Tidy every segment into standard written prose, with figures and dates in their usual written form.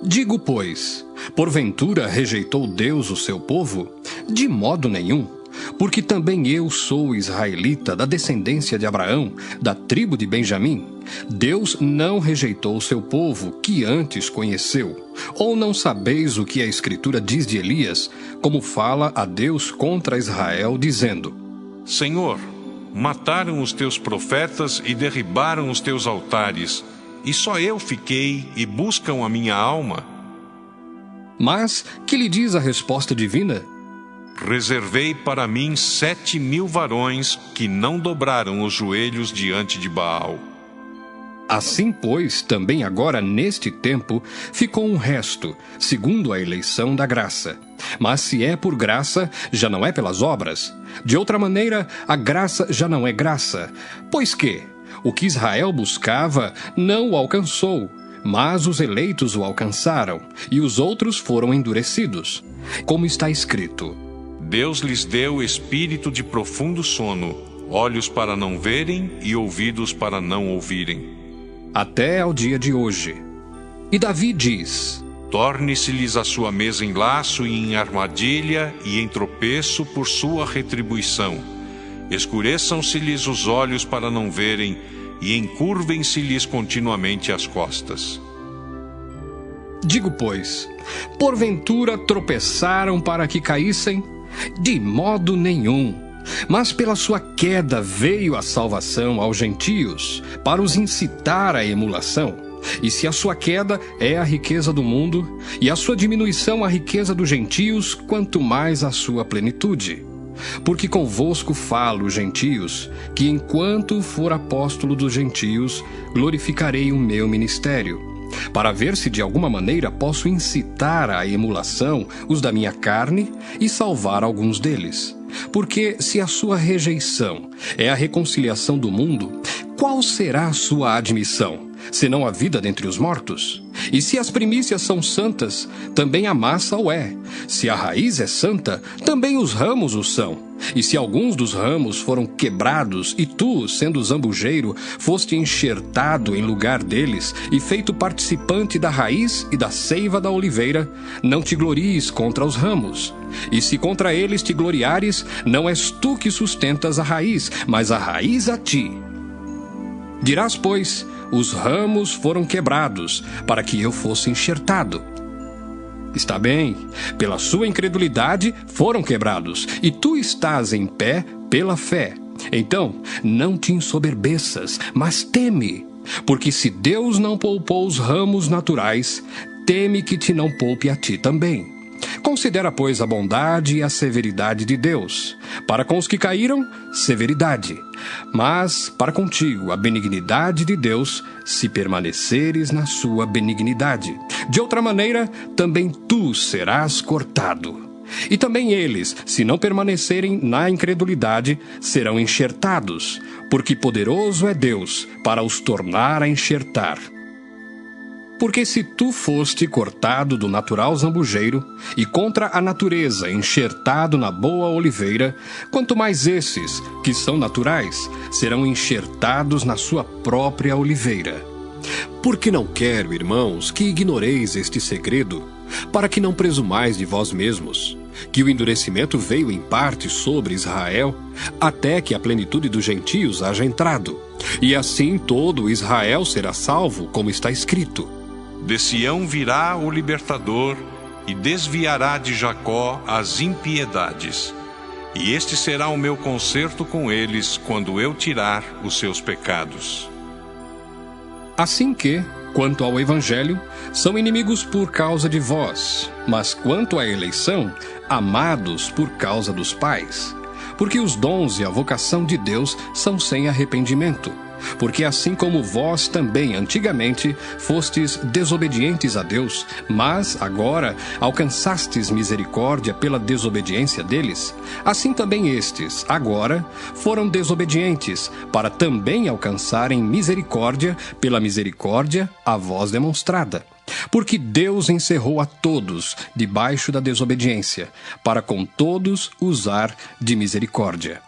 Digo, pois, porventura rejeitou Deus o seu povo? De modo nenhum, porque também eu sou israelita, da descendência de Abraão, da tribo de Benjamim. Deus não rejeitou o seu povo, que antes conheceu. Ou não sabeis o que a Escritura diz de Elias, como fala a Deus contra Israel, dizendo: Senhor, mataram os teus profetas e derribaram os teus altares, e só eu fiquei e buscam a minha alma. Mas que lhe diz a resposta divina? Reservei para mim 7.000 varões que não dobraram os joelhos diante de Baal. Assim, pois, também agora, neste tempo, ficou um resto, segundo a eleição da graça. Mas se é por graça, já não é pelas obras. De outra maneira, a graça já não é graça. Pois que, o que Israel buscava não o alcançou, mas os eleitos o alcançaram, e os outros foram endurecidos. Como está escrito: Deus lhes deu espírito de profundo sono, olhos para não verem e ouvidos para não ouvirem. Até ao dia de hoje. E Davi diz: Torne-se-lhes a sua mesa em laço e em armadilha e em tropeço por sua retribuição. Escureçam-se-lhes os olhos para não verem e encurvem-se-lhes continuamente as costas. Digo, pois, porventura tropeçaram para que caíssem? De modo nenhum. Mas pela sua queda veio a salvação aos gentios, para os incitar à emulação. E se a sua queda é a riqueza do mundo, e a sua diminuição a riqueza dos gentios, quanto mais a sua plenitude. Porque convosco falo, gentios, que enquanto for apóstolo dos gentios, glorificarei o meu ministério, para ver se de alguma maneira posso incitar à emulação os da minha carne e salvar alguns deles. Porque se a sua rejeição é a reconciliação do mundo, qual será a sua admissão, senão a vida dentre os mortos? E se as primícias são santas, também a massa o é. Se a raiz é santa, também os ramos o são. E se alguns dos ramos foram quebrados, e tu, sendo zambujeiro, foste enxertado em lugar deles, e feito participante da raiz e da seiva da oliveira, não te glories contra os ramos. E se contra eles te gloriares, não és tu que sustentas a raiz, mas a raiz a ti. Dirás, pois, os ramos foram quebrados, para que eu fosse enxertado. Está bem, pela sua incredulidade foram quebrados, e tu estás em pé pela fé. Então, não te ensoberbeças, mas teme, porque se Deus não poupou os ramos naturais, teme que te não poupe a ti também. Considera, pois, a bondade e a severidade de Deus. Para com os que caíram, severidade. Mas, para contigo, a benignidade de Deus, se permaneceres na sua benignidade. De outra maneira, também tu serás cortado. E também eles, se não permanecerem na incredulidade, serão enxertados, porque poderoso é Deus para os tornar a enxertar. Porque se tu foste cortado do natural zambujeiro, e contra a natureza enxertado na boa oliveira, quanto mais esses, que são naturais, serão enxertados na sua própria oliveira. Porque não quero, irmãos, que ignoreis este segredo, para que não presumais de vós mesmos, que o endurecimento veio em parte sobre Israel, até que a plenitude dos gentios haja entrado. E assim todo Israel será salvo, como está escrito: De Sião virá o libertador, e desviará de Jacó as impiedades. E este será o meu concerto com eles, quando eu tirar os seus pecados. Assim que, quanto ao Evangelho, são inimigos por causa de vós, mas quanto à eleição, amados por causa dos pais. Porque os dons e a vocação de Deus são sem arrependimento. Porque assim como vós também antigamente fostes desobedientes a Deus, mas agora alcançastes misericórdia pela desobediência deles, assim também estes, agora, foram desobedientes, para também alcançarem misericórdia pela misericórdia a vós demonstrada. Porque Deus encerrou a todos debaixo da desobediência, para com todos usar de misericórdia.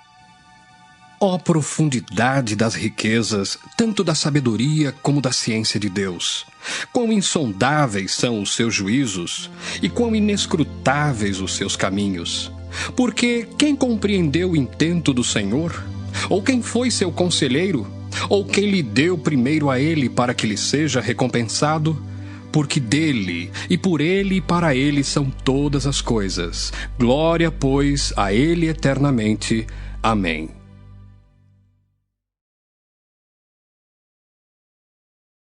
Ó profundidade das riquezas, tanto da sabedoria como da ciência de Deus! Quão insondáveis são os seus juízos, e quão inescrutáveis os seus caminhos! Porque quem compreendeu o intento do Senhor? Ou quem foi seu conselheiro? Ou quem lhe deu primeiro a ele para que lhe seja recompensado? Porque dele, e por ele e para ele são todas as coisas. Glória, pois, a ele eternamente. Amém.